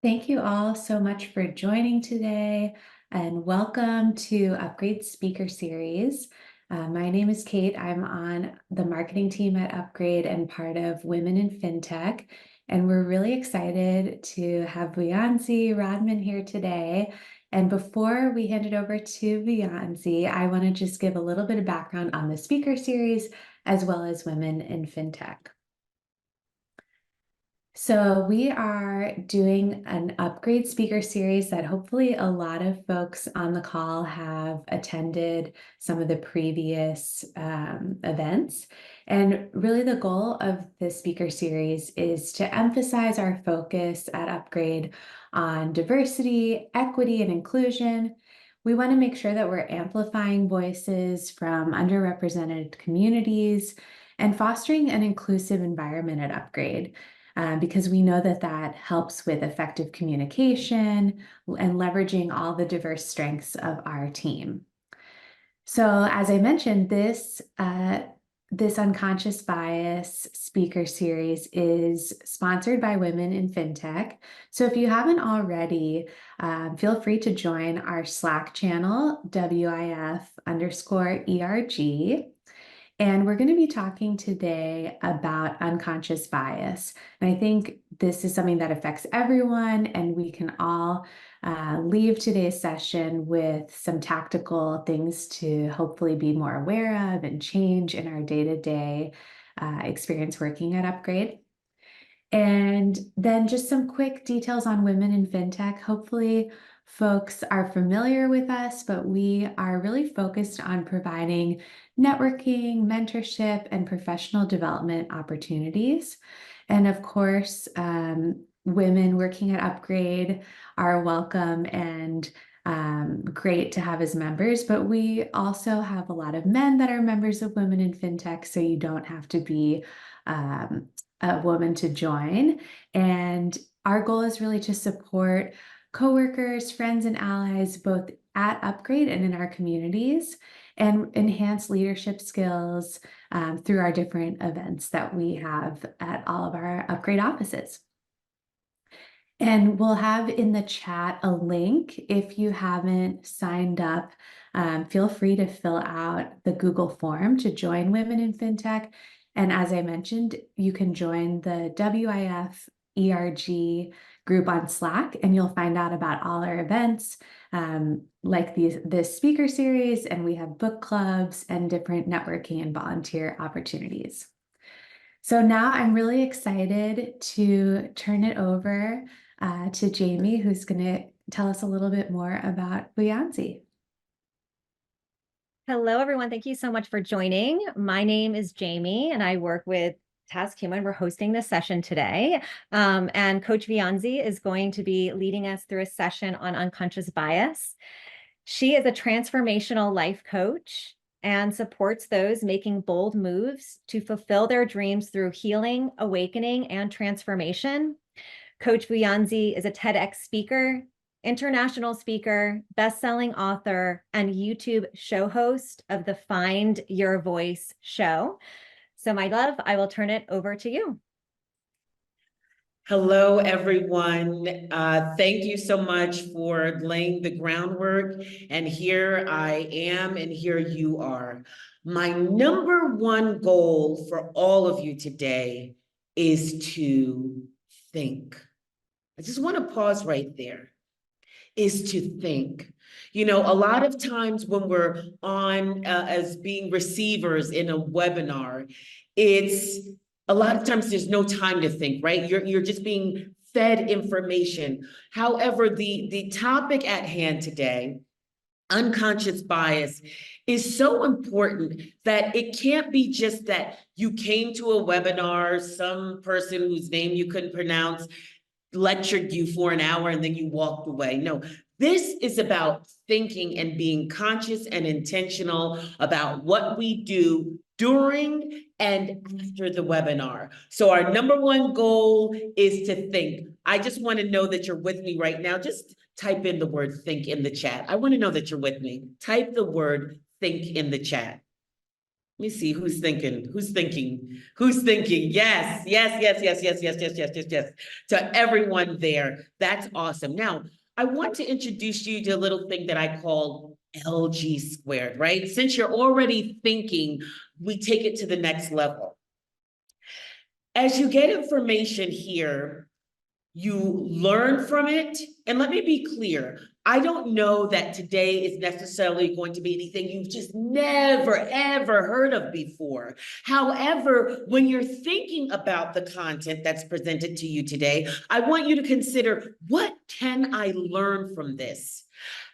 Thank you all so much for joining today and welcome to Upgrade Speaker Series. My name is Kate. I'm on the marketing team at Upgrade and part of Women in FinTech. And we're really excited to have Vuyanzi, Rodman here today. And before we hand it over to Vuyanzi, I want to just give a little bit of background on the speaker series as well as Women in FinTech. So we are doing an upgrade speaker series that hopefully a lot of folks on the call have attended some of the previous events. And really the goal of this speaker series is to emphasize our focus at Upgrade on diversity, equity, and inclusion. We want to make sure that we're amplifying voices from underrepresented communities and fostering an inclusive environment at Upgrade because we know that that helps with effective communication and leveraging all the diverse strengths of our team. So as I mentioned, this unconscious bias speaker series is sponsored by Women in FinTech. So if you haven't already, feel free to join our Slack channel, WIF_ERG. And we're going to be talking today about unconscious bias. And I think this is something that affects everyone, and we can all leave today's session with some tactical things to hopefully be more aware of and change in our day-to-day experience working at Upgrade. And then just some quick details on Women in FinTech. Hopefully folks are familiar with us, but we are really focused on providing networking, mentorship, and professional development opportunities. And of course, women working at Upgrade are welcome and great to have as members, but we also have a lot of men that are members of Women in FinTech, so you don't have to be a woman to join. And our goal is really to support coworkers, friends, and allies, both at Upgrade and in our communities, and enhance leadership skills through our different events that we have at all of our Upgrade offices. And we'll have in the chat a link. If you haven't signed up, feel free to fill out the Google form to join Women in FinTech. And as I mentioned, you can join the WIF ERG group on Slack, and you'll find out about all our events, like this speaker series, and we have book clubs and different networking and volunteer opportunities. So now I'm really excited to turn it over to Jamie, who's going to tell us a little bit more about Vuyanzi. Hello, everyone. Thank you so much for joining. My name is Jamie, and I work with Task Human. We're hosting this session today. And Coach Vuyanzi is going to be leading us through a session on unconscious bias. She is a transformational life coach and supports those making bold moves to fulfill their dreams through healing, awakening, and transformation. Coach Vuyanzi is a TEDx speaker, international speaker, best-selling author, and YouTube show host of the Find Your Voice show. So my love, I will turn it over to you. Hello, everyone. Thank you so much for laying the groundwork. And here I am, and here you are. My number one goal for all of you today is to think. I just want to pause right there. Is to think. You know, a lot of times when we're on as being receivers in a webinar, it's a lot of times there's no time to think, right? You're just being fed information. However, the topic at hand today, unconscious bias, is so important that it can't be just that you came to a webinar, some person whose name you couldn't pronounce lectured you for an hour and then you walked away. No, this is about thinking and being conscious and intentional about what we do during and after the webinar. So our number one goal is to think. I just want to know that you're with me right now. Just type in the word think in the chat. I want to know that you're with me. Type the word think in the chat. Let me see who's thinking, who's thinking, who's thinking. Yes, yes, yes, yes, yes, yes, yes, yes, yes, yes. To everyone there, that's awesome. Now, I want to introduce you to a little thing that I call LG squared, right? Since you're already thinking, we take it to the next level. As you get information here, you learn from it. And let me be clear, I don't know that today is necessarily going to be anything you've just never, ever heard of before. However, when you're thinking about the content that's presented to you today, I want you to consider, what can I learn from this?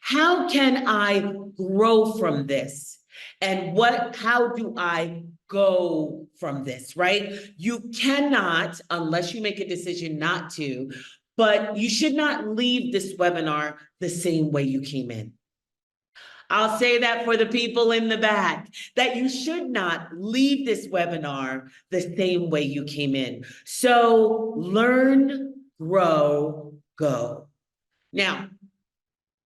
How can I grow from this? And how do I go from this, right? You cannot, unless you make a decision not to, but you should not leave this webinar the same way you came in. I'll say that for the people in the back, that you should not leave this webinar the same way you came in. So learn, grow, go. Now,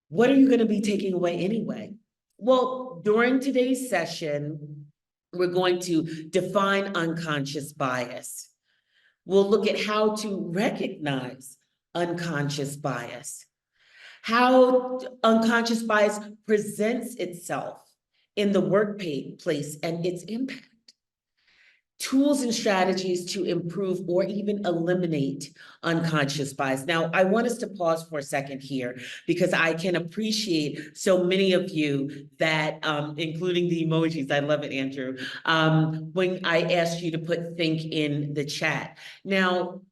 what are you going to be taking away anyway? Well, during today's session, we're going to define unconscious bias. We'll look at how to recognize unconscious bias, how unconscious bias presents itself in the workplace and its impact, tools and strategies to improve or even eliminate unconscious bias. Now, I want us to pause for a second here, because I can appreciate so many of you that, including the emojis, I love it, Andrew, when I asked you to put think in the chat. Now,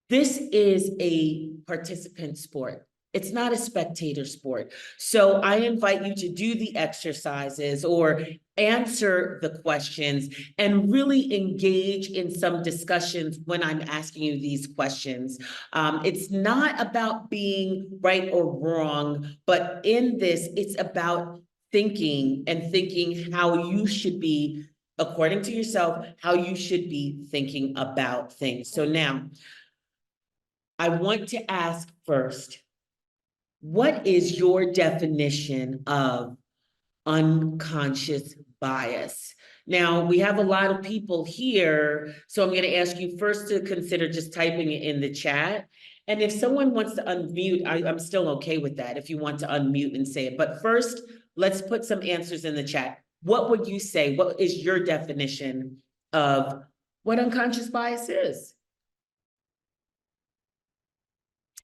this is a participant sport. It's not a spectator sport. So I invite you to do the exercises or answer the questions and really engage in some discussions when I'm asking you these questions. It's not about being right or wrong, but in this, it's about thinking and thinking how you should be, according to yourself, how you should be thinking about things. So now, I want to ask first, what is your definition of unconscious bias? Now, we have a lot of people here, so I'm going to ask you first to consider just typing it in the chat. And if someone wants to unmute, I'm still okay with that if you want to unmute and say it. But first, let's put some answers in the chat. What would you say? What is your definition of what unconscious bias is?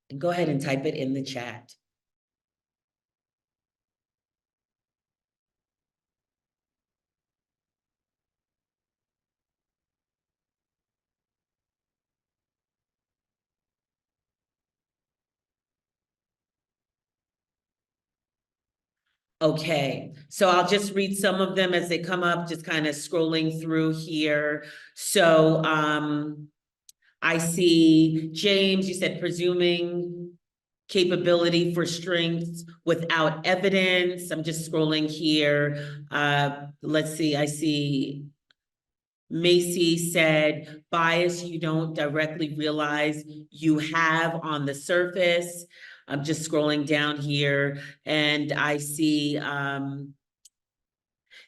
And go ahead and type it in the chat. Okay, so I'll just read some of them as they come up, just kind of scrolling through here. So I see James, you said presuming capability for strengths without evidence. I'm just scrolling here. Let's see, I see Macy said bias you don't directly realize you have on the surface. I'm just scrolling down here and I see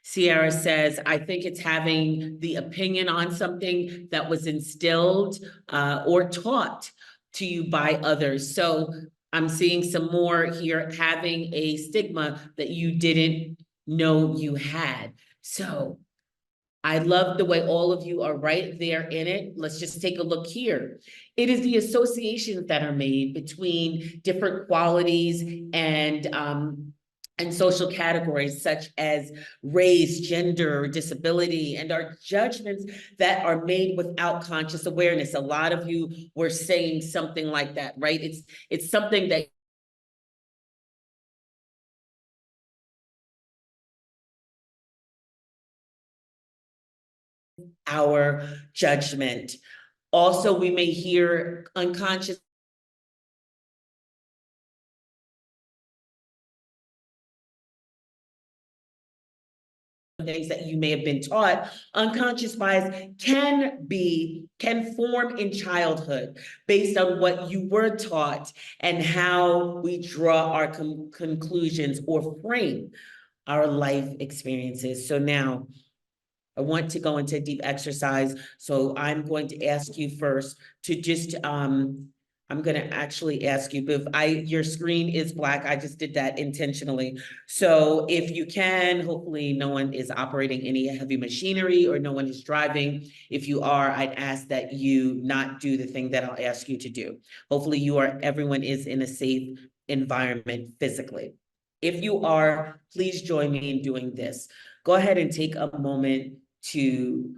Sierra says, I think it's having the opinion on something that was instilled or taught to you by others. So I'm seeing some more here, having a stigma that you didn't know you had. So I love the way all of you are right there in it. Let's just take a look here. It is the associations that are made between different qualities and social categories such as race, gender, disability, and our judgments that are made without conscious awareness. A lot of you were saying something like that, right? It's something that our judgment. Also, we may hear unconscious things that you may have been taught. Unconscious bias can form in childhood based on what you were taught and how we draw our conclusions or frame our life experiences. So now, I want to go into deep exercise. So I'm going to ask you first to just, I'm going to actually ask you, but if your screen is black, I just did that intentionally. So if you can, hopefully no one is operating any heavy machinery or no one is driving. If you are, I'd ask that you not do the thing that I'll ask you to do. Hopefully everyone is in a safe environment physically. If you are, please join me in doing this. Go ahead and take a moment to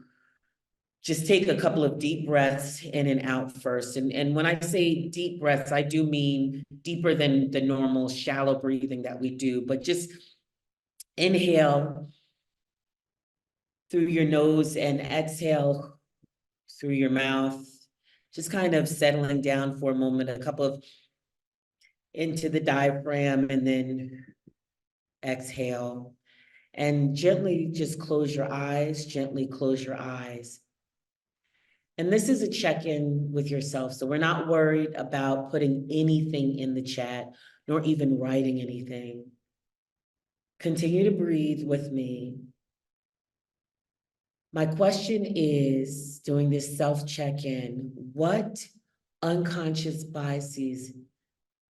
just take a couple of deep breaths in and out first. And when I say deep breaths, I do mean deeper than the normal shallow breathing that we do, but just inhale through your nose and exhale through your mouth. Just kind of settling down for a moment, a couple of into the diaphragm, and then exhale. And gently just close your eyes, gently close your eyes. And this is a check-in with yourself. So we're not worried about putting anything in the chat, nor even writing anything. Continue to breathe with me. My question is, doing this self-check-in, what unconscious biases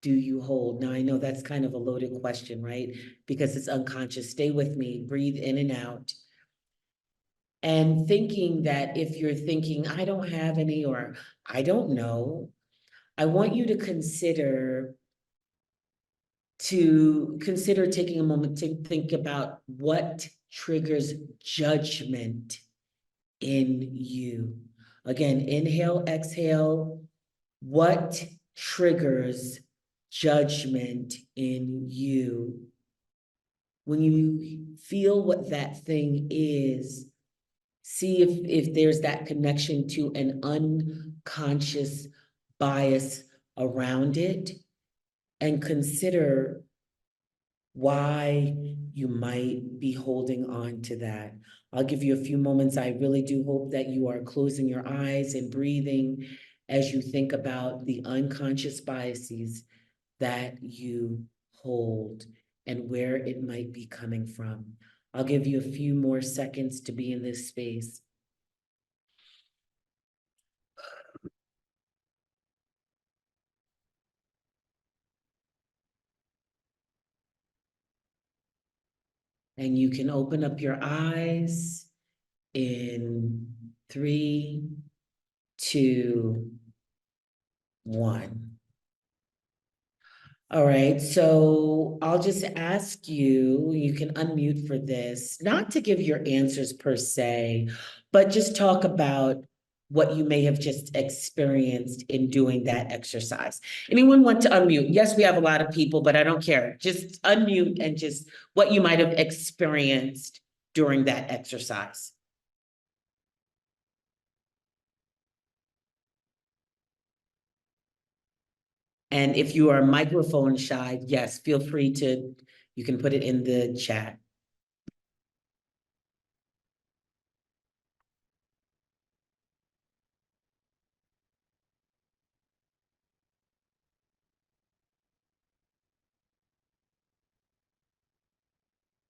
do you hold? Now, I know that's kind of a loaded question, right? Because it's unconscious. Stay with me, breathe in and out. And thinking that if you're thinking, I don't have any, or I don't know, I want you to consider taking a moment to think about what triggers judgment in you. Again, inhale, exhale. What triggers judgment in you? When you feel what that thing is, see if there's that connection to an unconscious bias around it, and consider why you might be holding on to that. I'll give you a few moments. I really do hope that you are closing your eyes and breathing as you think about the unconscious biases that you hold and where it might be coming from. I'll give you a few more seconds to be in this space. And you can open up your eyes in 3, 2, 1. All right, so I'll just ask you, you can unmute for this, not to give your answers per se, but just talk about what you may have just experienced in doing that exercise. Anyone want to unmute? Yes, we have a lot of people, but I don't care. Just unmute and just what you might have experienced during that exercise. And if you are microphone shy, yes, feel free to, you can put it in the chat.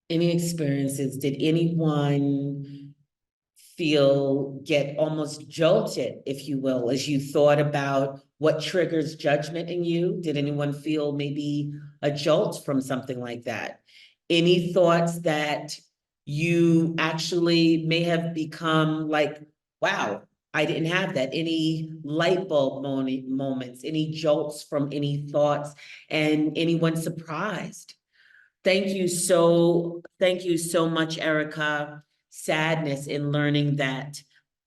Any experiences? Did anyone get almost jolted, if you will, as you thought about what triggers judgment in you? Did anyone feel maybe a jolt from something like that? Any thoughts that you actually may have become like, wow, I didn't have that? Any light bulb moments, any jolts from any thoughts, and anyone surprised? Thank you so much, Erica. Sadness in learning that,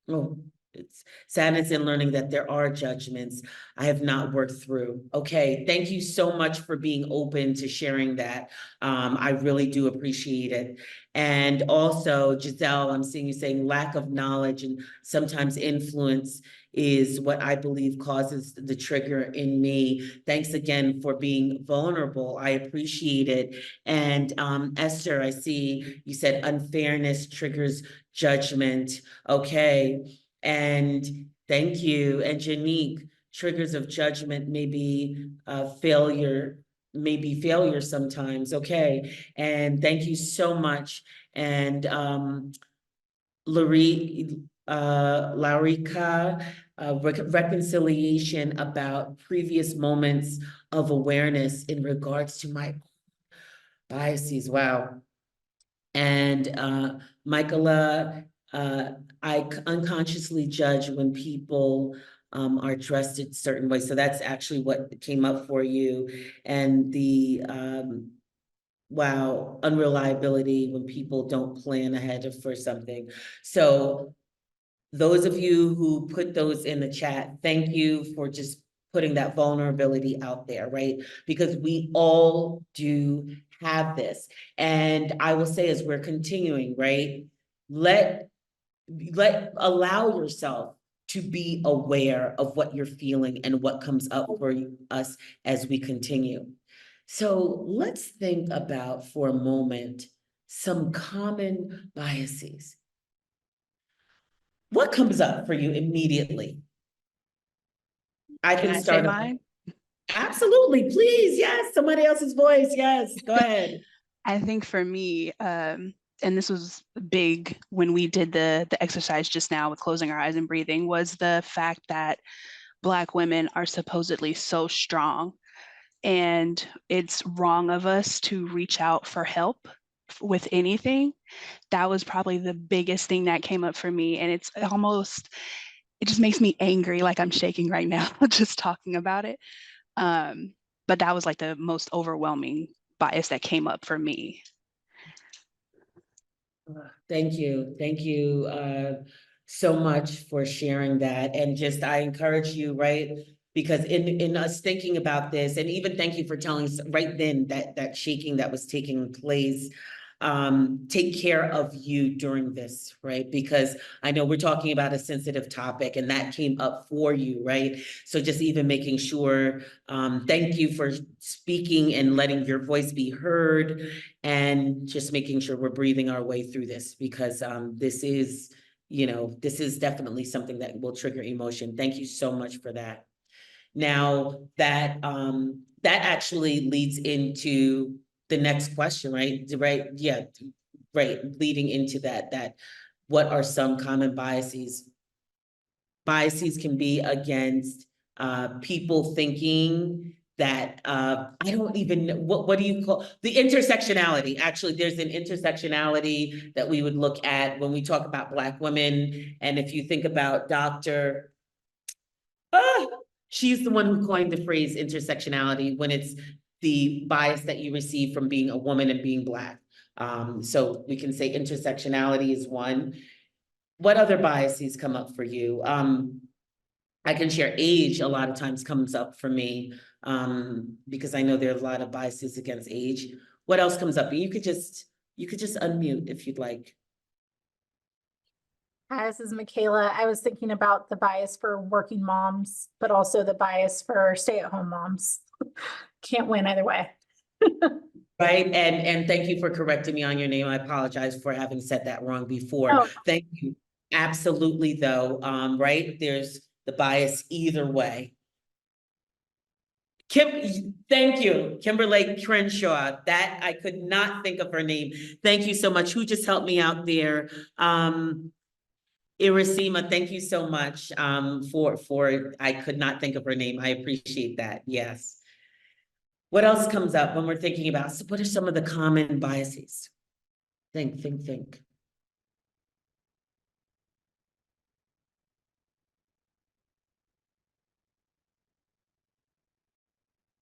oh, it's sadness in learning that there are judgments I have not worked through. Okay, thank you so much for being open to sharing that. I really do appreciate it. And also, Giselle, I'm seeing you saying lack of knowledge and sometimes influence is what I believe causes the trigger in me. Thanks again for being vulnerable. I appreciate it. And Esther, I see you said unfairness triggers judgment. Okay. And thank you. And Janique, triggers of judgment may be failure, maybe failure sometimes. Okay. And thank you so much. And Laurica, reconciliation about previous moments of awareness in regards to my biases. Wow. And Michaela, I unconsciously judge when people are dressed in certain ways. So that's actually what came up for you. And the wow, unreliability when people don't plan ahead for something. So those of you who put those in the chat, thank you for just putting that vulnerability out there, right? Because we all do have this. And I will say, as we're continuing, right? Allow yourself to be aware of what you're feeling and what comes up for us as we continue. So let's think about for a moment some common biases. What comes up for you immediately? I Can can I say start. mine? Absolutely, please. Yes, somebody else's voice. Yes, go ahead. I think for me, and this was big when we did the exercise just now with closing our eyes and breathing, was the fact that Black women are supposedly so strong. And it's wrong of us to reach out for help with anything. That was probably the biggest thing that came up for me. And it just makes me angry, like I'm shaking right now, just talking about it. But that was like the most overwhelming bias that came up for me. Thank you. Thank you so much for sharing that. And just, I encourage you, right? Because in us thinking about this, and even thank you for telling us right then that shaking that was taking place, take care of you during this, right? Because I know we're talking about a sensitive topic and that came up for you, right? So just even making sure, thank you for speaking and letting your voice be heard, and just making sure we're breathing our way through this, because this is, this is definitely something that will trigger emotion. Thank you so much for that. Now that that actually leads into the next question, right? Right. Yeah. Right. Leading into that what are some common biases? Biases can be against people thinking that I don't even know what do you call the intersectionality. Actually, there's an intersectionality that we would look at when we talk about Black women. And if you think about Dr. She's the one who coined the phrase intersectionality, when it's the bias that you receive from being a woman and being Black. So we can say intersectionality is one. What other biases come up for you? I can share age a lot of times comes up for me, because I know there are a lot of biases against age. What else comes up? You could just unmute if you'd like. Hi, this is Michaela. I was thinking about the bias for working moms, but also the bias for stay-at-home moms. Can't win either way. Right, and thank you for correcting me on your name. I apologize for having said that wrong before. Oh. Thank you. Absolutely, though, right? There's the bias either way. Thank you, Kimberly Crenshaw. That I could not think of her name. Thank you so much. Who just helped me out there? Irasima, thank you so much for I could not think of her name. I appreciate that. Yes. What else comes up when we're thinking about, so what are some of the common biases? Think.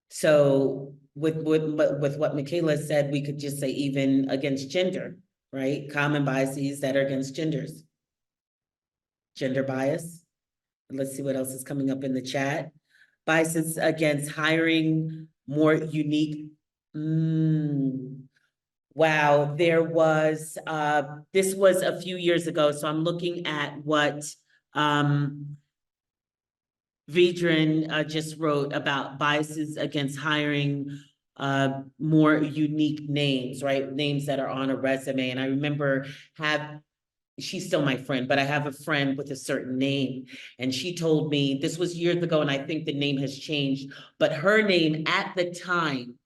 So with what Michaela said, we could just say even against gender, right? Common biases that are against genders. Gender bias. Let's see what else is coming up in the chat. Biases against hiring more unique. Wow, there was, this was a few years ago, so I'm looking at what Vedran just wrote about biases against hiring more unique names, right? Names that are on a resume. And I remember she's still my friend, but I have a friend with a certain name. And she told me, this was years ago, and I think the name has changed, but her name at the time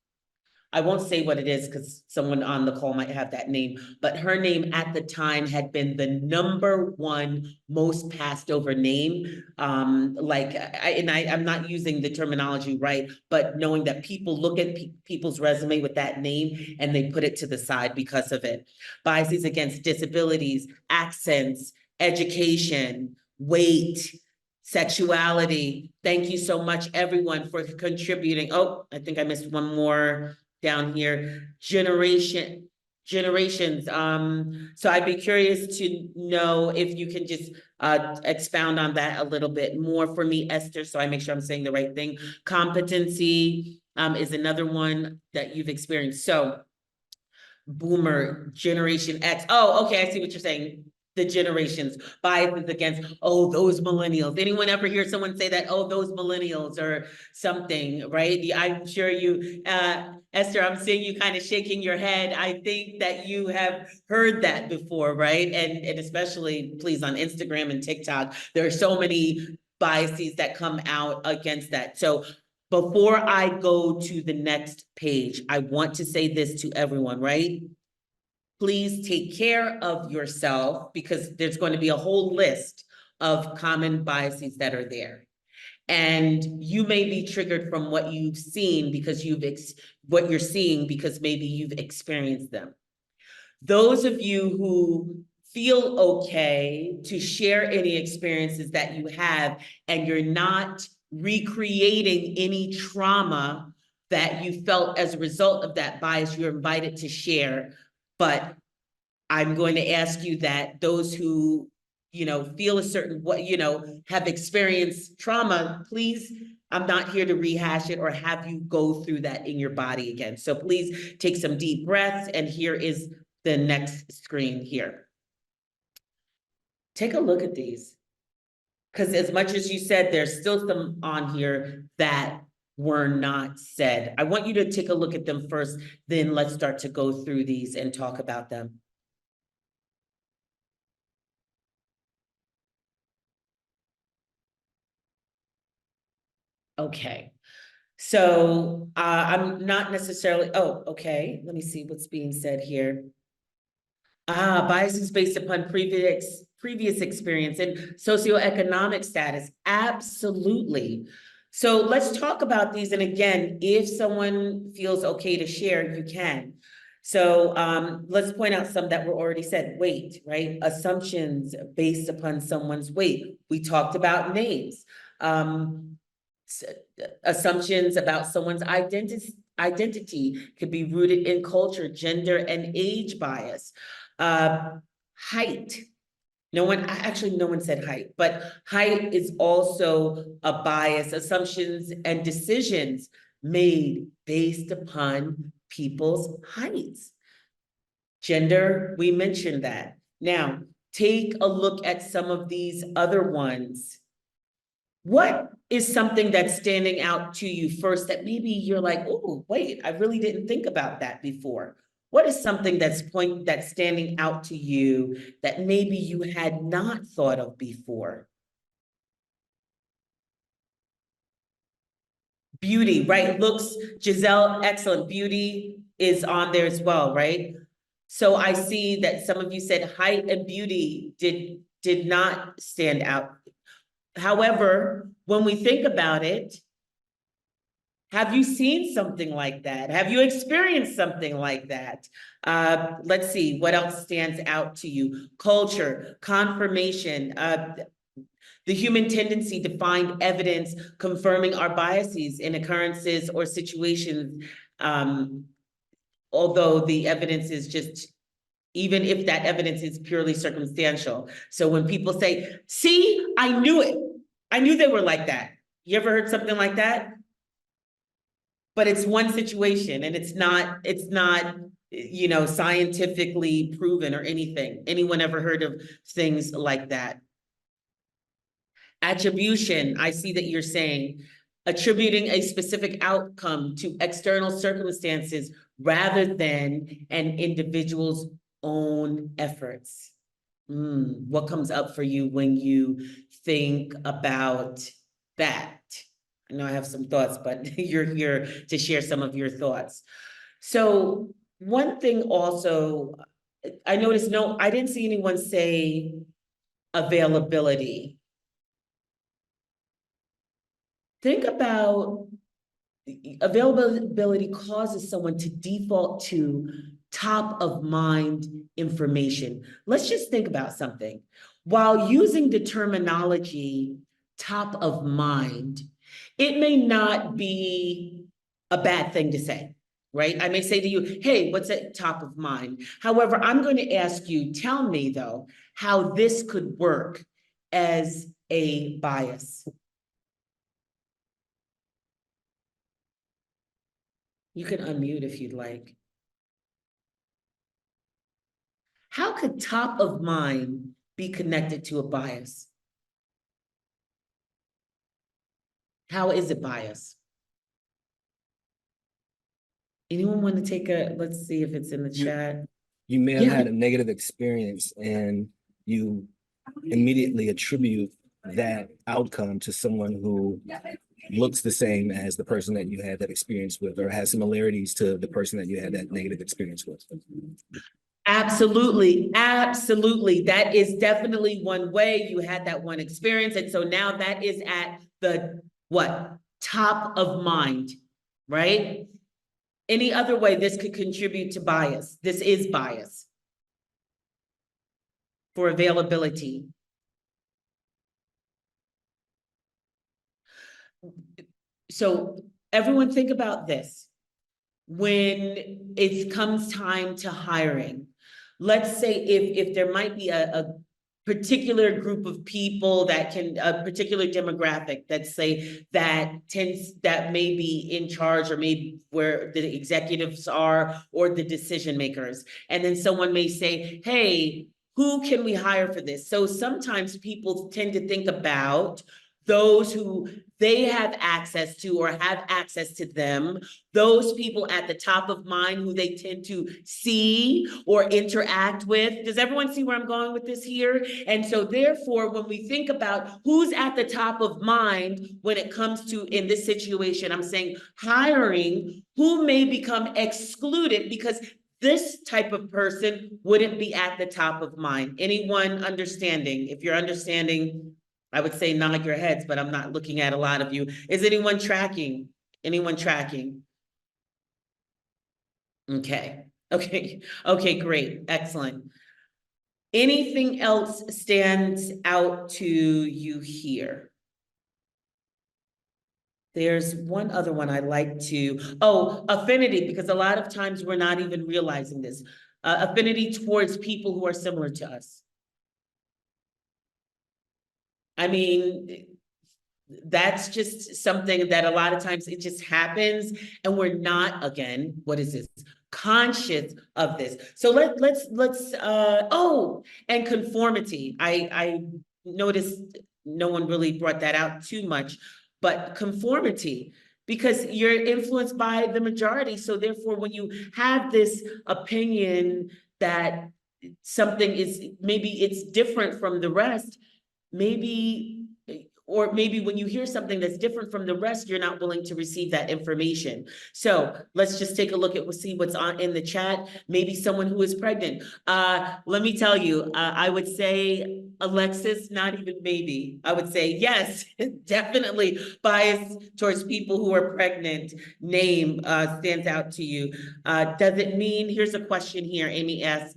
I won't say what it is because someone on the call might have that name, but her name at the time had been the #1 most passed over name. I'm not using the terminology right, but knowing that people look at people's resume with that name and they put it to the side because of it. Biases against disabilities, accents, education, weight, sexuality. Thank you so much, everyone, for contributing. Oh, I think I missed one more down here. Generations. So I'd be curious to know if you can just expound on that a little bit more for me, Esther, so I make sure I'm saying the right thing. Competency is another one that you've experienced. So Boomer, Generation X. Oh, okay, I see what you're saying. The generations, biases against, oh, those millennials. Anyone ever hear someone say that, oh, those millennials or something, right? I'm sure you, Esther, I'm seeing you kind of shaking your head. I think that you have heard that before, right? And especially, please, on Instagram and TikTok, there are so many biases that come out against that. So before I go to the next page, I want to say this to everyone, right? Please take care of yourself because there's going to be a whole list of common biases that are there. And you may be triggered from what you've seen because what you're seeing because maybe you've experienced them. Those of you who feel okay to share any experiences that you have and you're not recreating any trauma that you felt as a result of that bias, you're invited to share. But I'm going to ask you that those who, feel a certain way, have experienced trauma, please, I'm not here to rehash it or have you go through that in your body again. So please take some deep breaths. And here is the next screen here. Take a look at these. Because as much as you said, there's still some on here that were not said. I want you to take a look at them first, then let's start to go through these and talk about them. Okay, so I'm not necessarily, oh, okay, let me see what's being said here. Biases based upon previous experience and socioeconomic status, absolutely. So let's talk about these. And again, if someone feels okay to share, you can. So let's point out some that were already said. Weight, right? Assumptions based upon someone's weight. We talked about names. Assumptions about someone's identity could be rooted in culture, gender, and age bias. Height. No one said height, but height is also a bias. Assumptions and decisions made based upon people's heights. Gender, we mentioned that. Now, take a look at some of these other ones. What is something that's standing out to you first that maybe you're like, oh, wait, I really didn't think about that before? What is something that's standing out to you that maybe you had not thought of before? Beauty, right? Looks, Giselle, excellent. Beauty is on there as well, right? So I see that some of you said height and beauty did not stand out. However, when we think about it, have you seen something like that? Have you experienced something like that? Let's see, what else stands out to you? Culture, confirmation, the human tendency to find evidence confirming our biases in occurrences or situations, although the evidence is just, even if that evidence is purely circumstantial. So when people say, see, I knew it. I knew they were like that. You ever heard something like that? But it's one situation and it's not, scientifically proven or anything. Anyone ever heard of things like that? Attribution, I see that you're saying, attributing a specific outcome to external circumstances rather than an individual's own efforts. What comes up for you when you think about that? I know I have some thoughts, but you're here to share some of your thoughts. So one thing also, I noticed, no, I didn't see anyone say availability. Think about availability causes someone to default to top of mind information. Let's just think about something. While using the terminology top of mind, it may not be a bad thing to say, right? I may say to you, hey, what's at top of mind? However, I'm going to ask you, tell me though, how this could work as a bias. You can unmute if you'd like. How could top of mind be connected to a bias? How is it bias? Anyone want to take a, let's see if it's in the chat. You may have Yeah. had a negative experience and you immediately attribute that outcome to someone who looks the same as the person that you had that experience with, or has similarities to the person that you had that negative experience with. Absolutely, absolutely. That is definitely one way. You had that one experience. And so now that is at the what? Top of mind, right? Any other way this could contribute to bias. This is bias for availability. So everyone think about this. When it comes time to hiring, let's say if there might be a particular group of people that can, a particular demographic that say that may be in charge, or maybe where the executives are, or the decision makers. And then someone may say, hey, who can we hire for this? So sometimes people tend to think about those who they have access to or have access to them, those people at the top of mind who they tend to see or interact with. Does everyone see where I'm going with this here? And so therefore, when we think about who's at the top of mind when it comes to, in this situation, I'm saying hiring, who may become excluded because this type of person wouldn't be at the top of mind. Anyone understanding? If you're understanding, I would say nod your heads, but I'm not looking at a lot of you. Is anyone tracking? Anyone tracking? Okay, okay, great, excellent. Anything else stands out to you here? There's one other one I like to, affinity, because a lot of times we're not even realizing this. Affinity towards people who are similar to us. I mean, that's just something that a lot of times it just happens and we're not, again, what is this? Conscious of this. So let's and conformity. I noticed no one really brought that out too much, but conformity, because you're influenced by the majority. So therefore, when you have this opinion that something is, maybe it's different from the rest, maybe, or maybe when you hear something that's different from the rest, you're not willing to receive that information. So let's just take a look at, we'll see what's on in the chat. Maybe someone who is pregnant. Let me tell you, I would say, Alexis, not even maybe. I would say yes, definitely bias towards people who are pregnant. Name stands out to you. Does it mean, here's a question here, Amy asks,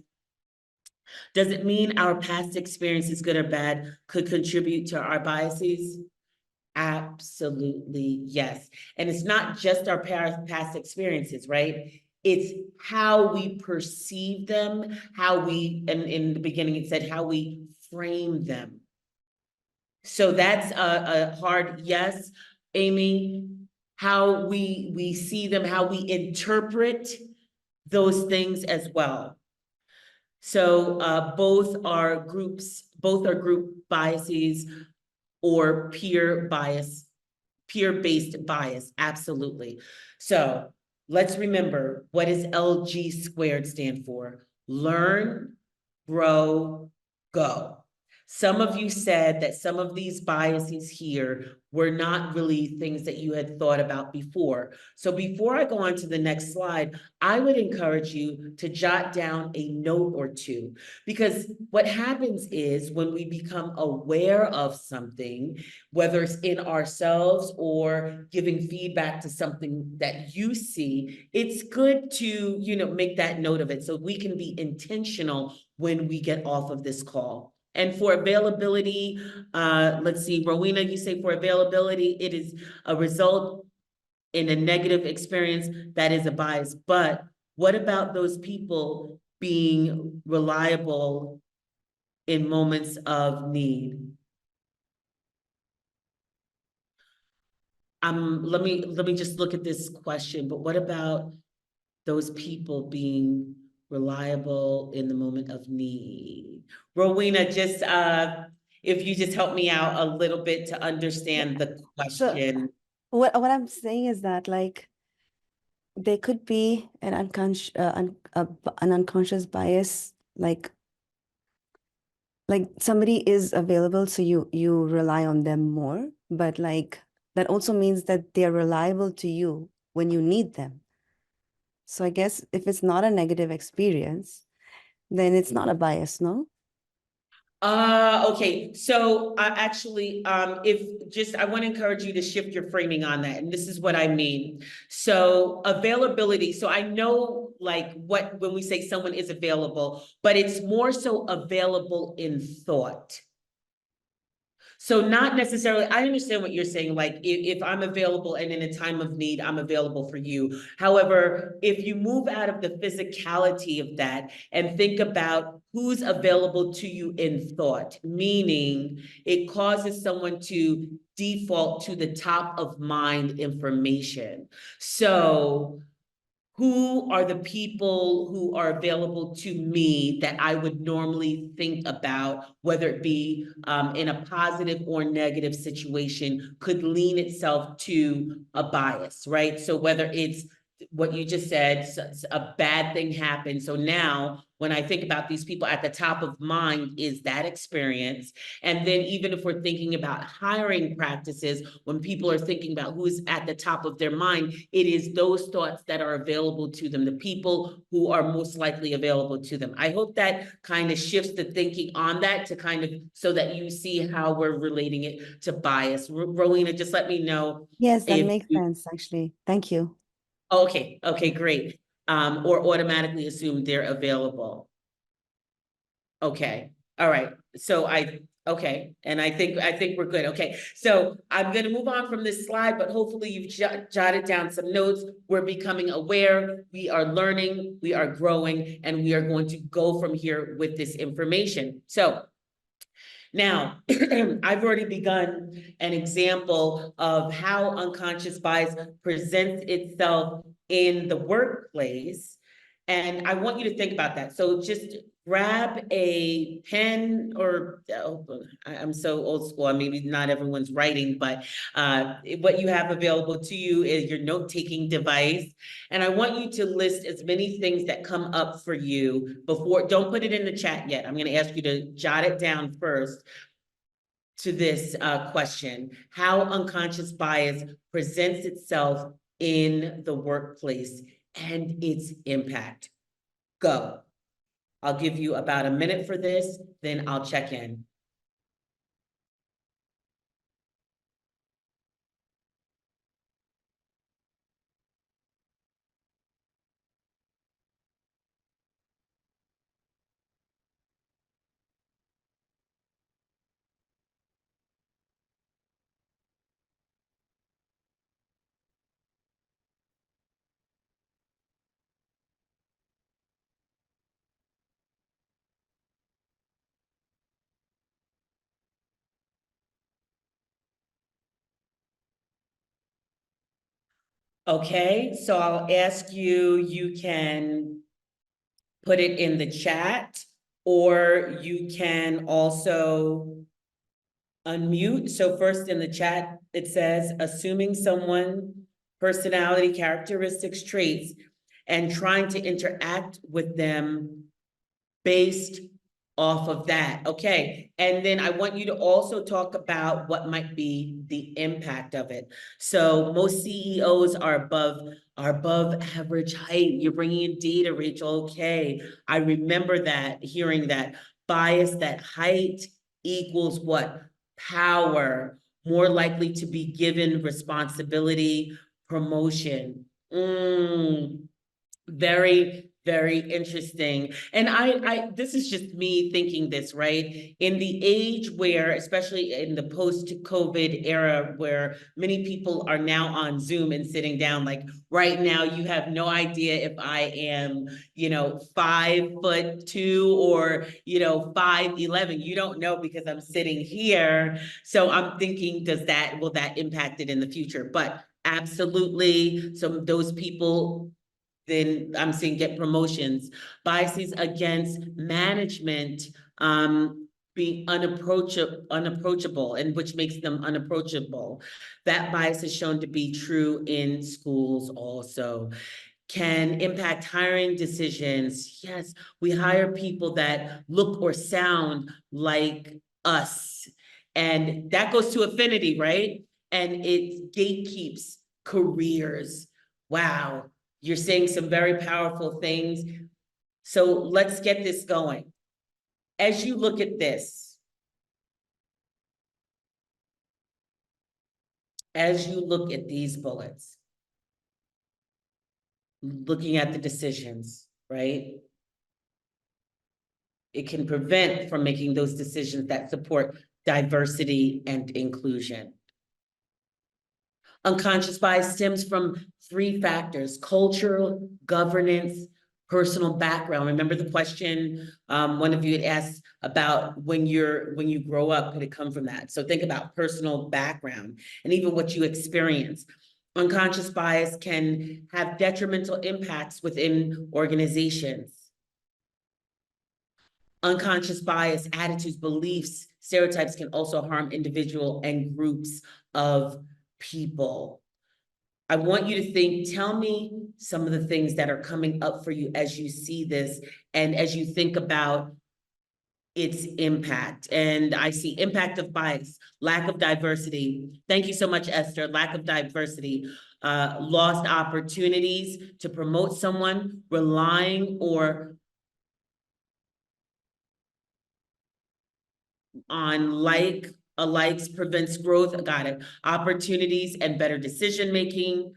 does it mean our past experiences, good or bad, could contribute to our biases? Absolutely, yes. And it's not just our past experiences, right? It's how we perceive them, how we, and in the beginning it said how we frame them. So that's a hard yes, Amy. How we see them, how we interpret those things as well. So both are group biases or peer bias, peer-based bias, absolutely. So let's remember, what does LG squared stand for? Learn, grow, go. Some of you said that some of these biases here were not really things that you had thought about before. So before I go on to the next slide, I would encourage you to jot down a note or two, because what happens is when we become aware of something, whether it's in ourselves or giving feedback to something that you see, it's good to, make that note of it so we can be intentional when we get off of this call. And for availability, let's see, Rowena, you say for availability, it is a result in a negative experience that is a bias. But what about those people being reliable in moments of need? Let me just look at this question, but what about those people being reliable in the moment of need? Rowena, just if you just help me out a little bit to understand the question. What I'm saying is that, like, there could be an unconscious bias, like somebody is available, so you rely on them more, but like that also means that they're reliable to you when you need them. So I guess if it's not a negative experience, then it's not a bias, no? Okay, so actually, I want to encourage you to shift your framing on that, and this is what I mean. So availability, so I know like when we say someone is available, but it's more so available in thought. So not necessarily, I understand what you're saying, like if I'm available and in a time of need, I'm available for you. However, if you move out of the physicality of that and think about who's available to you in thought, meaning it causes someone to default to the top of mind information. So who are the people who are available to me that I would normally think about, whether it be in a positive or negative situation, could lean itself to a bias, right? So whether it's what you just said, a bad thing happened. So now when I think about these people, at the top of mind is that experience. And then even if we're thinking about hiring practices, when people are thinking about who's at the top of their mind, it is those thoughts that are available to them, the people who are most likely available to them. I hope that kind of shifts the thinking on that to kind of so that you see how we're relating it to bias. Rowena, just let me know. Yes, that makes sense, actually. Thank you. Okay, great. Or automatically assume they're available. Okay, all right. So okay, and I think we're good. Okay, so I'm gonna move on from this slide, but hopefully you've jotted down some notes. We're becoming aware, we are learning, we are growing, and we are going to go from here with this information. So now, I've already begun an example of how unconscious bias presents itself in the workplace. And I want you to think about that. So just grab a pen or, I'm so old school, maybe not everyone's writing, but what you have available to you is your note-taking device. And I want you to list as many things that come up for you before, don't put it in the chat yet. I'm gonna ask you to jot it down first to this question: how unconscious bias presents itself in the workplace and its impact. Go. I'll give you about a minute for this, then I'll check in. Okay, so I'll ask you, you can put it in the chat, or you can also unmute. So first in the chat, it says, assuming someone, personality, characteristics, traits, and trying to interact with them based off of that. Okay. And then I want you to also talk about what might be the impact of it. So most CEOs are above average height. You're bringing in data, Rachel. Okay. I remember that, hearing that bias, that height equals what? Power, more likely to be given responsibility, promotion. Very, very interesting. And I, this is just me thinking this, right? In the age where, especially in the post-COVID era, where many people are now on Zoom and sitting down, like right now, you have no idea if I am, 5'2" or, 5'11". You don't know because I'm sitting here. So I'm thinking, will that impact it in the future? But absolutely, some of those people, then I'm seeing get promotions. Biases against management, being unapproachable, and which makes them unapproachable. That bias is shown to be true in schools also. Can impact hiring decisions. Yes, we hire people that look or sound like us. And that goes to affinity, right? And it gatekeeps careers. Wow. You're saying some very powerful things. So let's get this going. As you look at this, as you look at these bullets, looking at the decisions, right? It can prevent from making those decisions that support diversity and inclusion. Unconscious bias stems from 3 factors: cultural, governance, personal background. Remember the question one of you had asked about when you grow up, could it come from that? So think about personal background and even what you experience. Unconscious bias can have detrimental impacts within organizations. Unconscious bias, attitudes, beliefs, stereotypes can also harm individual and groups of people. I want you to tell me some of the things that are coming up for you as you see this and as you think about its impact. And I see impact of bias, lack of diversity. Thank you so much, Esther. Lack of diversity, lost opportunities to promote someone, relying or on likes prevents growth. Got it. Opportunities and better decision-making.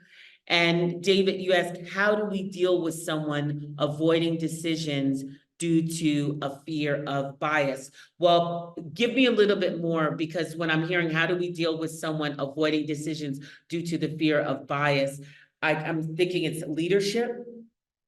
And David, you asked, how do we deal with someone avoiding decisions due to a fear of bias? Well, give me a little bit more, because when I'm hearing how do we deal with someone avoiding decisions due to the fear of bias, I'm thinking it's leadership.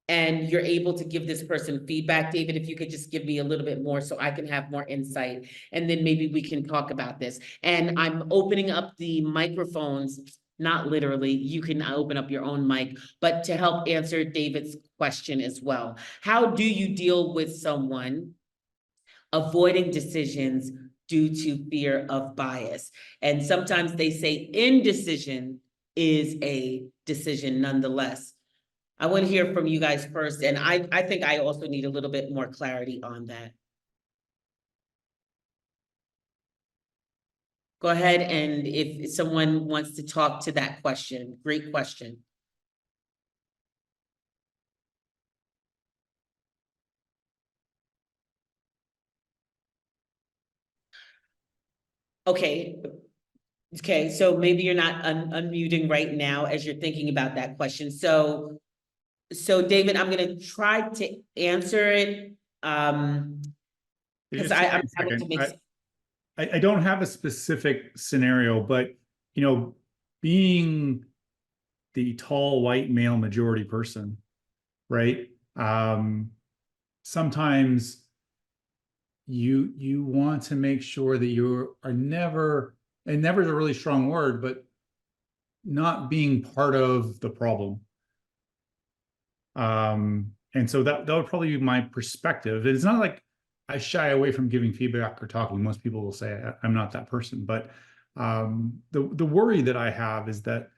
And you're able to give this person feedback. David, if you could just give me a little bit more so I can have more insight, and then maybe we can talk about this. And I'm opening up the microphones, not literally, you can open up your own mic, but to help answer David's question as well. How do you deal with someone avoiding decisions due to fear of bias? And sometimes they say indecision is a decision nonetheless. I want to hear from you guys first, and I think I also need a little bit more clarity on that. Go ahead, and if someone wants to talk to that question, great question. Okay. Okay, so maybe you're not unmuting right now as you're thinking about that question. So David, I'm going to try to answer it. Because I'm able to make. I don't have a specific scenario, but being the tall white male majority person, right? Sometimes you want to make sure that you are never, and never is a really strong word, but not being part of the problem. And so that would probably be my perspective. It's not like I shy away from giving feedback or talking. Most people will say I'm not that person, but the worry that I have is that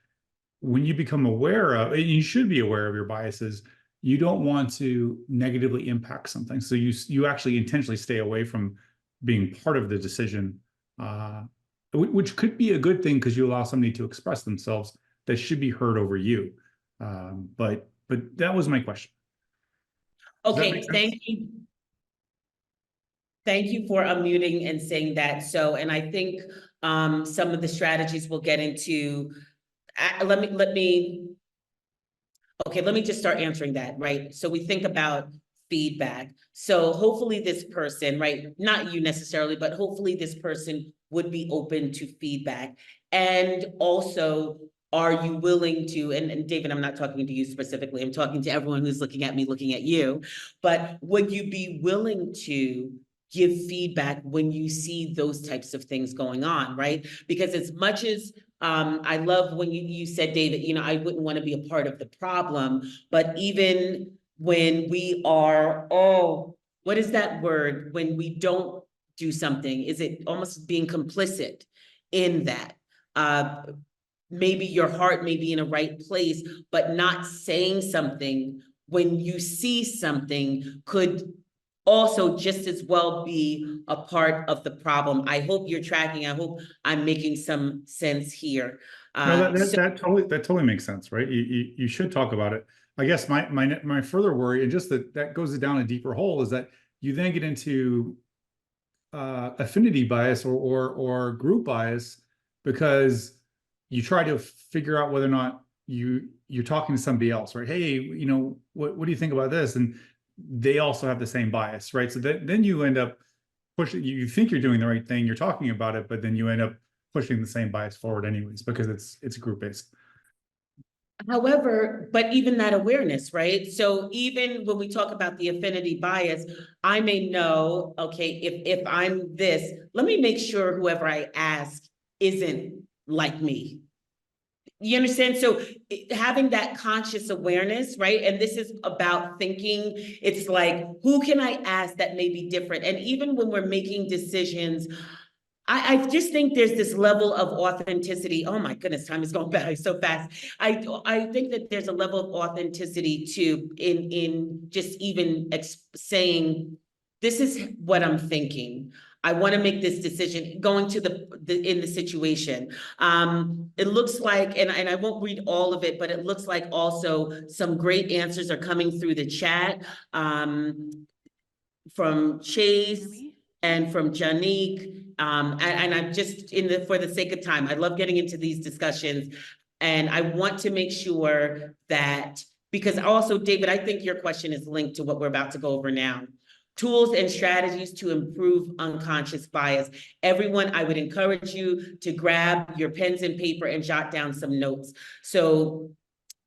when you become aware of, and you should be aware of your biases, you don't want to negatively impact something. So you actually intentionally stay away from being part of the decision, which could be a good thing because you allow somebody to express themselves that should be heard over you. But that was my question. Does that Okay, make sense? thank you. Thank you for unmuting and saying that. So, and I think some of the strategies we'll get into. Let me just start answering that, right? So we think about feedback. So hopefully this person, right, not you necessarily, but hopefully this person would be open to feedback. And also, are you willing to, and David, I'm not talking to you specifically, I'm talking to everyone who's looking at me, looking at you, but would you be willing to give feedback when you see those types of things going on, right? Because as much as I love when you said, David, you know, I wouldn't want to be a part of the problem, but even when we are, what is that word? When we don't do something, is it almost being complicit in that? Maybe your heart may be in a right place, but not saying something when you see something could also just as well be a part of the problem. I hope you're tracking. I hope I'm making some sense here. No, that totally makes sense, right? You should talk about it. I guess my further worry, and just that goes down a deeper hole, is that you then get into affinity bias or group bias because you try to figure out whether or not you're talking to somebody else, right? Hey, you know, what do you think about this? And they also have the same bias, right? So then you end up pushing, you think you're doing the right thing, you're talking about it, but then you end up pushing the same bias forward anyways, because it's group based. However, but even that awareness, right? So even when we talk about the affinity bias, I may know, okay, if I'm this, let me make sure whoever I ask isn't like me. You understand? So having that conscious awareness, right? And this is about thinking, it's like, who can I ask that may be different? And even when we're making decisions, I just think there's this level of authenticity. Oh my goodness, time is going by so fast. I think that there's a level of authenticity too in just even saying, this is what I'm thinking. I want to make this decision, going to in the situation. It looks like, and I won't read all of it, but it looks like also some great answers are coming through the chat from Chase and from Janique. And I'm just for the sake of time, I love getting into these discussions. And I want to make sure that, because also, David, I think your question is linked to what we're about to go over now. Tools and strategies to improve unconscious bias. Everyone, I would encourage you to grab your pens and paper and jot down some notes. So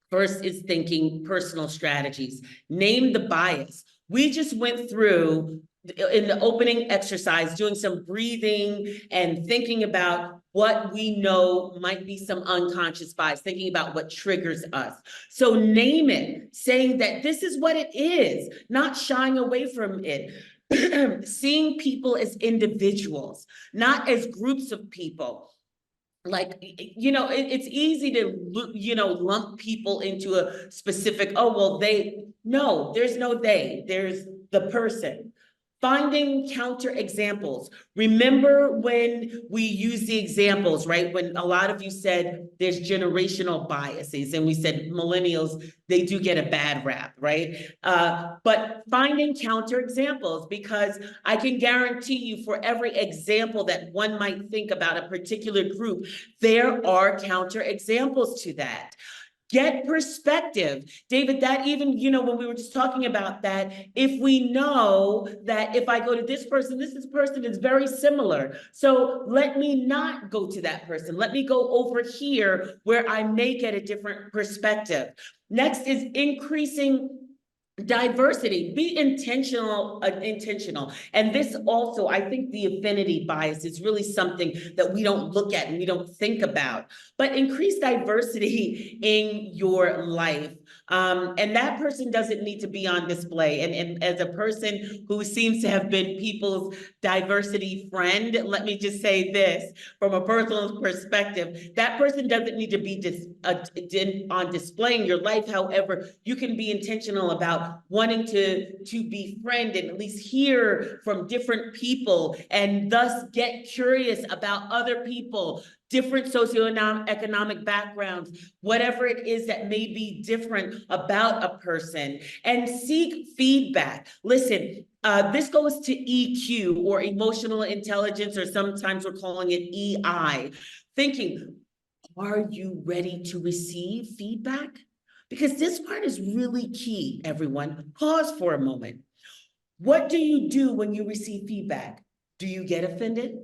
first is thinking personal strategies. Name the bias. We just went through in the opening exercise, doing some breathing and thinking about what we know might be some unconscious bias, thinking about what triggers us. So name it, saying that this is what it is, not shying away from it. Seeing people as individuals, not as groups of people. Like, you know, it's easy to, you know, lump people into a specific, oh, well, no, there's no they, there's the person. Finding counter examples. Remember when we use the examples, right? When a lot of you said there's generational biases and we said millennials, they do get a bad rap, right? But finding counter examples, because I can guarantee you for every example that one might think about a particular group, there are counter examples to that. Get perspective. David, that even, you know, when we were just talking about that, if we know that if I go to this person is very similar. So let me not go to that person. Let me go over here where I may get a different perspective. Next is increasing diversity. Be intentional. And this also, I think the affinity bias is really something that we don't look at and we don't think about, but increase diversity in your life. And that person doesn't need to be on display. And as a person who seems to have been people's diversity friend, let me just say this from a personal perspective, that person doesn't need to be on display in your life. However, you can be intentional about wanting to befriend and at least hear from different people and thus get curious about other people, different socioeconomic backgrounds, whatever it is that may be different about a person, and seek feedback. Listen, this goes to EQ, or emotional intelligence, or sometimes we're calling it EI. Thinking, are you ready to receive feedback? Because this part is really key, everyone. Pause for a moment. What do you do when you receive feedback? Do you get offended?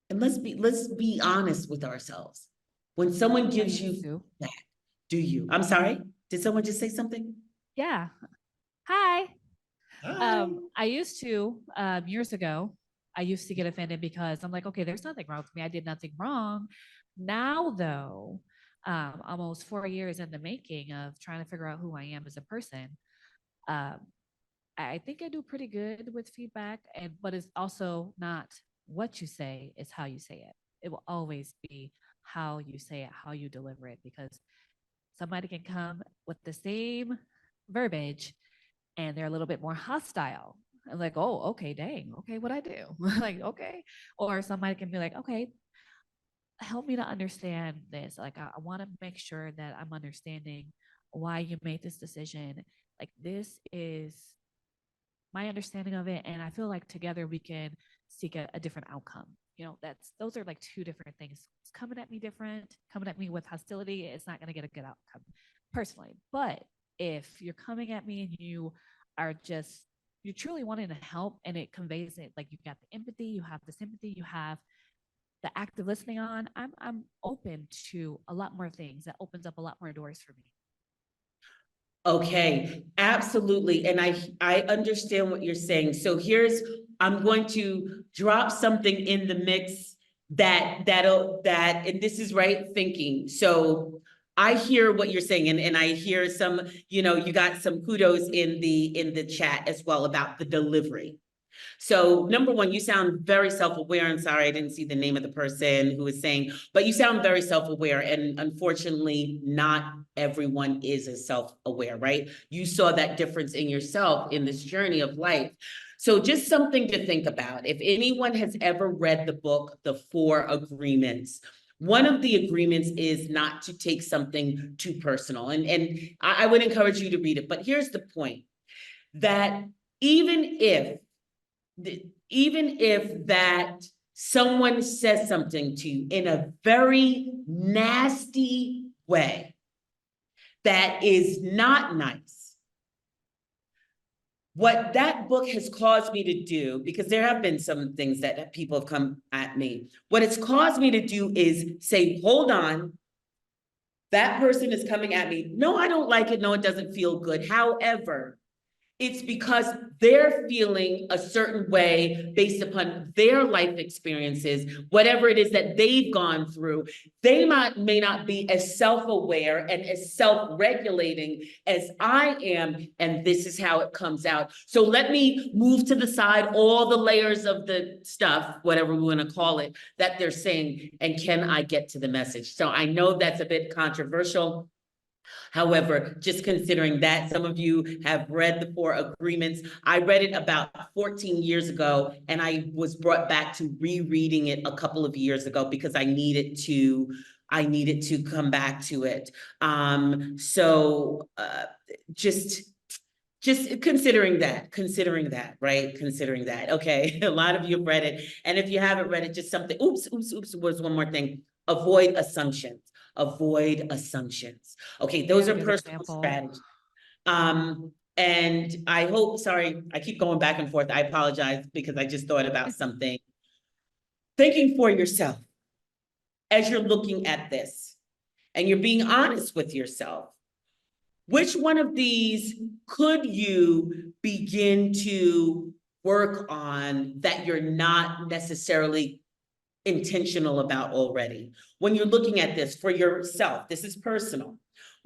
And let's be honest with ourselves. When someone gives you feedback, do you? I'm sorry, did someone just say something? Yeah. Hi. Hi. I used to, years ago, I used to get offended because I'm like, okay, there's nothing wrong with me. I did nothing wrong. Now, though, almost 4 years in the making of trying to figure out who I am as a person, I think I do pretty good with feedback, but it's also not what you say, it's how you say it. It will always be how you say it, how you deliver it, because somebody can come with the same verbiage and they're a little bit more hostile. I'm like, oh, okay, dang, okay, what I do? Like, okay. Or somebody can be like, okay, help me to understand this. Like, I want to make sure that I'm understanding why you made this decision. Like, this is my understanding of it. And I feel like together we can seek a different outcome. You know, those are like two different things. It's coming at me different, coming at me with hostility, it's not going to get a good outcome personally. But if you're coming at me and you're truly wanting to help, and it conveys it, like you've got the empathy, you have the sympathy, you have the active listening on, I'm open to a lot more things. That opens up a lot more doors for me. Okay, absolutely. And I understand what you're saying. So I'm going to drop something in the mix that, and this is right thinking. So I hear what you're saying, and I hear some, you got some kudos in the chat as well about the delivery. So number one, you sound very self-aware. I'm sorry, I didn't see the name of the person who was saying, but you sound very self-aware. And unfortunately, not everyone is as self-aware, right? You saw that difference in yourself in this journey of life. So just something to think about. If anyone has ever read the book, The 4 Agreements, one of the agreements is not to take something too personal. And I would encourage you to read it. But here's the point, that even if that someone says something to you in a very nasty way that is not nice, what that book has caused me to do, because there have been some things that people have come at me, what it's caused me to do is say, hold on, that person is coming at me. No, I don't like it. No, it doesn't feel good. However, it's because they're feeling a certain way based upon their life experiences, whatever it is that they've gone through. They may not be as self-aware and as self-regulating as I am, and this is how it comes out. So let me move to the side all the layers of the stuff, whatever we want to call it, that they're saying, and can I get to the message? So I know that's a bit controversial. However, just considering that some of you have read the 4 Agreements, I read it about 14 years ago, and I was brought back to rereading it a couple of years ago because I needed to come back to it. Just considering that, right? Considering that. Okay, a lot of you have read it. And if you haven't read it, just something, oops, was one more thing. Avoid assumptions. Avoid assumptions. Okay, those are personal strategies. And I hope, sorry, I keep going back and forth. I apologize because I just thought about something. Thinking for yourself as you're looking at this and you're being honest with yourself. Which one of these could you begin to work on that you're not necessarily intentional about already? When you're looking at this for yourself, this is personal.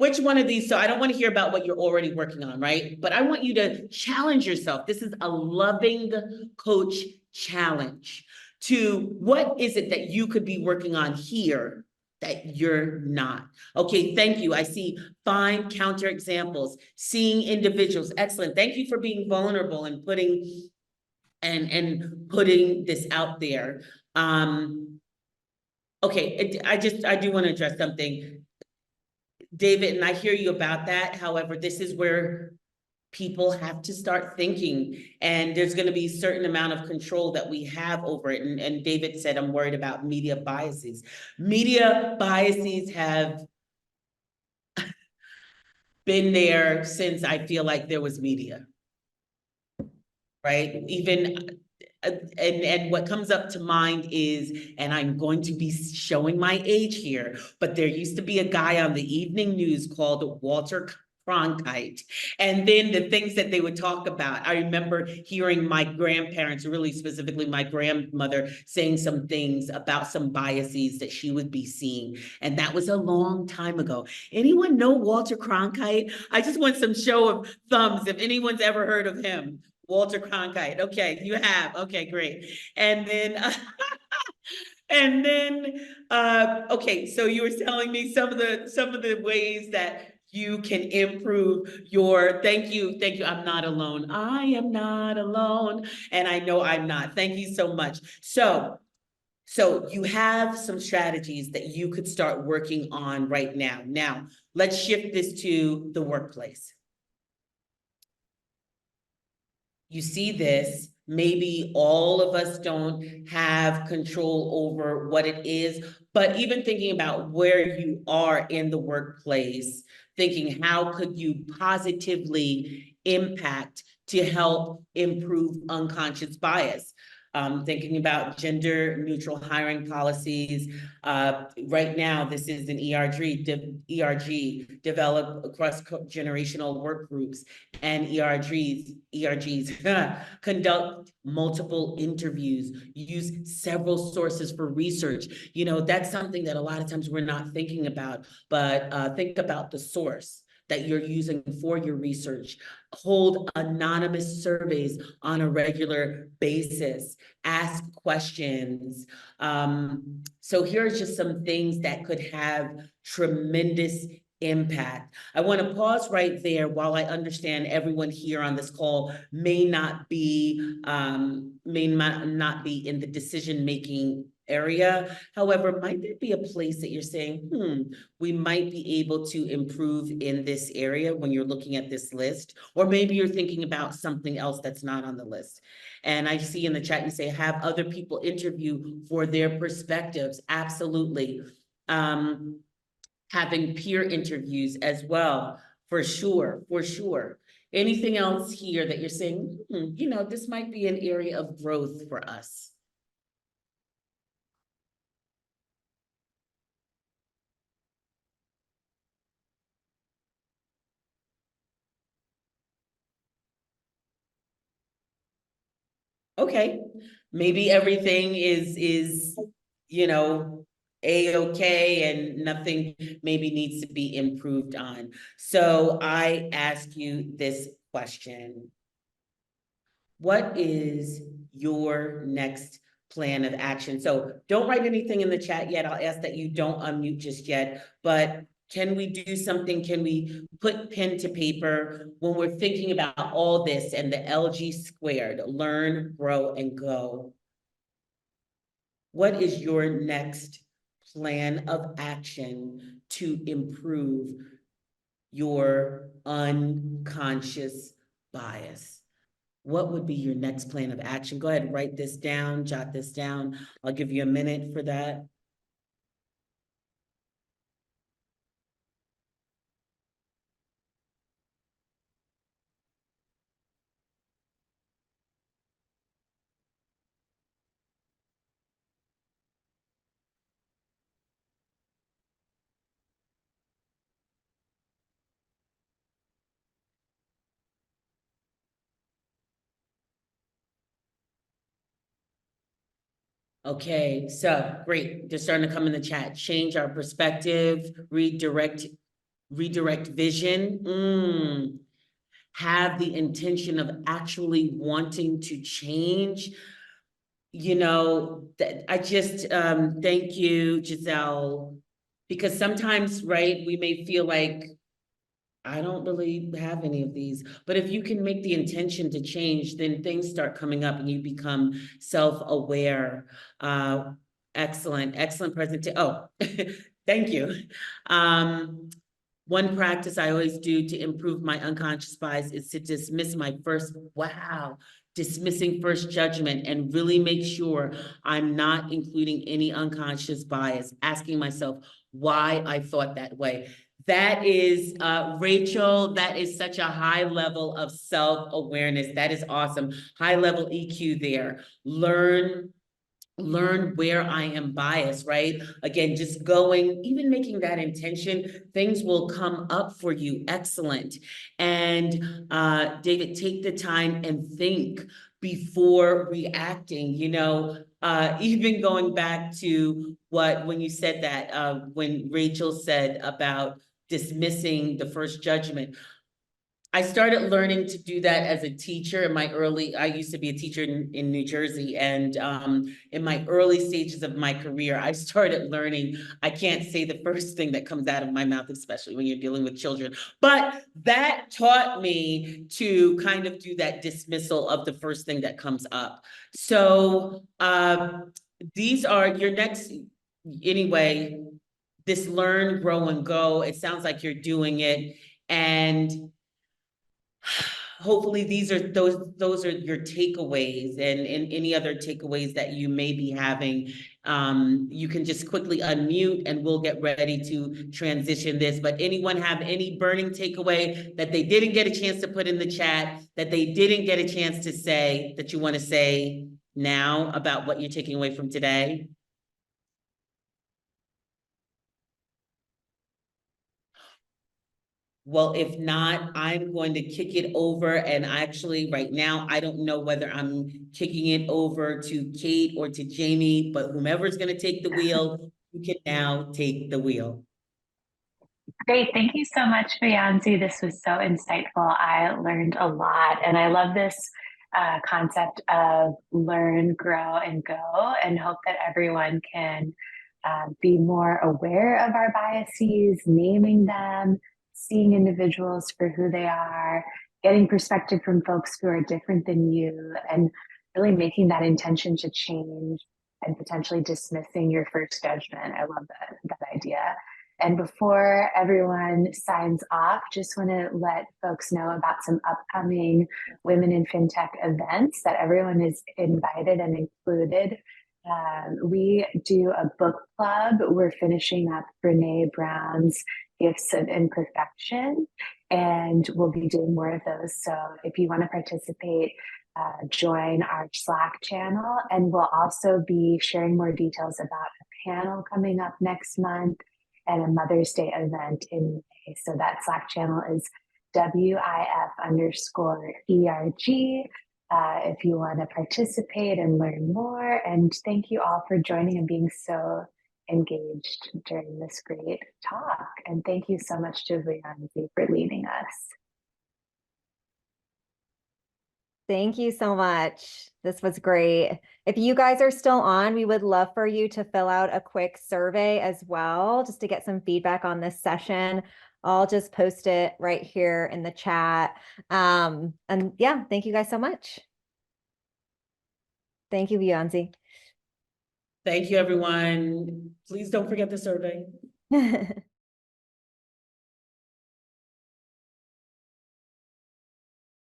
Which one of these? So I don't want to hear about what you're already working on, right? But I want you to challenge yourself. This is a loving coach challenge to what is it that you could be working on here that you're not. Okay, thank you. I see find counter examples, seeing individuals. Excellent. Thank you for being vulnerable and putting putting this out there. Okay, I do want to address something. David, and I hear you about that. However, this is where people have to start thinking, and there's going to be a certain amount of control that we have over it. And David said, I'm worried about media biases. Media biases have been there since I feel like there was media, right? Even and what comes up to mind is, and I'm going to be showing my age here, but there used to be a guy on the evening news called Walter Cronkite. And then the things that they would talk about. I remember hearing my grandparents, really specifically my grandmother, saying some things about some biases that she would be seeing. And that was a long time ago. Anyone know Walter Cronkite? I just want some show of thumbs if anyone's ever heard of him. Walter Cronkite. Okay, you have. Okay, great. And then, okay, so you were telling me some of the ways that you can improve your. Thank you. I'm not alone. I am not alone, and I know I'm not. Thank you so much. So you have some strategies that you could start working on right now. Now, let's shift this to the workplace. You see this, maybe all of us don't have control over what it is, but even thinking about where you are in the workplace, thinking how could you positively impact to help improve unconscious bias? Thinking about gender neutral hiring policies. Right now, this is an ERG developed across generational work groups, and ERGs conduct multiple interviews, use several sources for research. You know, that's something that a lot of times we're not thinking about, but think about the source that you're using for your research. Hold anonymous surveys on a regular basis. Ask questions. So here's just some things that could have tremendous impact. I want to pause right there. While I understand everyone here on this call may not be in the decision-making area. However, might there be a place that you're saying, we might be able to improve in this area when you're looking at this list? Or maybe you're thinking about something else that's not on the list. And I see in the chat, you say, have other people interview for their perspectives. Absolutely. Having peer interviews as well, for sure. Anything else here that you're saying, this might be an area of growth for us? Okay, maybe everything is a-okay and nothing maybe needs to be improved on. So I ask you this question. What is your next plan of action? So don't write anything in the chat yet. I'll ask that you don't unmute just yet, but can we do something? Can we put pen to paper when we're thinking about all this and the LG squared, learn, grow, and go? What is your next plan of action to improve your unconscious bias? What would be your next plan of action? Go ahead and write this down, jot this down. I'll give you a minute for that. Okay, so great. They're starting to come in the chat. Change our perspective, redirect redirect vision, have the intention of actually wanting to change. You know, I just, thank you, Giselle, because sometimes, right, we may feel like, I don't really have any of these, but if you can make the intention to change, then things start coming up and you become self-aware. Excellent, excellent presentation. Oh, thank you. One practice I always do to improve my unconscious bias is to dismissing first judgment and really make sure I'm not including any unconscious bias, asking myself why I thought that way. That is, Rachel, that is such a high level of self-awareness. That is awesome. High level EQ there. Learn where I am biased, right? Again, just going, even making that intention, things will come up for you. Excellent. And David, take the time and think before reacting, you know, even going back to when you said that, when Rachel said about dismissing the first judgment. I started learning to do that as a teacher in I used to be a teacher in New Jersey. And in my early stages of my career, I started learning, I can't say the first thing that comes out of my mouth, especially when you're dealing with children. But that taught me to kind of do that dismissal of the first thing that comes up. So these are your next, anyway, this learn, grow, and go. It sounds like you're doing it. And hopefully those are your takeaways, and any other takeaways that you may be having. You can just quickly unmute and we'll get ready to transition this. But anyone have any burning takeaway that they didn't get a chance to put in the chat, that they didn't get a chance to say, that you want to say now about what you're taking away from today? Well, if not, I'm going to kick it over. And actually, right now, I don't know whether I'm kicking it over to Kate or to Jamie, but whomever's going to take the wheel, you can now take the wheel. Great. Thank you so much, Vuyanzi. This was so insightful. I learned a lot, and I love this concept of learn, grow, and go, and hope that everyone can be more aware of our biases, naming them, seeing individuals for who they are, getting perspective from folks who are different than you, and really making that intention to change and potentially dismissing your first judgment. I love that idea. And before everyone signs off, just want to let folks know about some upcoming Women in FinTech events that everyone is invited and included. We do a book club. We're finishing up Brene Brown's Gifts of Imperfection, and we'll be doing more of those. So if you want to participate, join our Slack channel, and we'll also be sharing more details about a panel coming up next month and a Mother's Day event in May. So that Slack channel is WIF_ERG if you want to participate and learn more. And thank you all for joining and being so engaged during this great talk. And thank you so much to Vuyanzi for leading us. Thank you so much. This was great. If you guys are still on, we would love for you to fill out a quick survey as well, just to get some feedback on this session. I'll just post it right here in the chat. And yeah, thank you guys so much. Thank you, Vuyanzi. Thank you, everyone. Please don't forget the survey.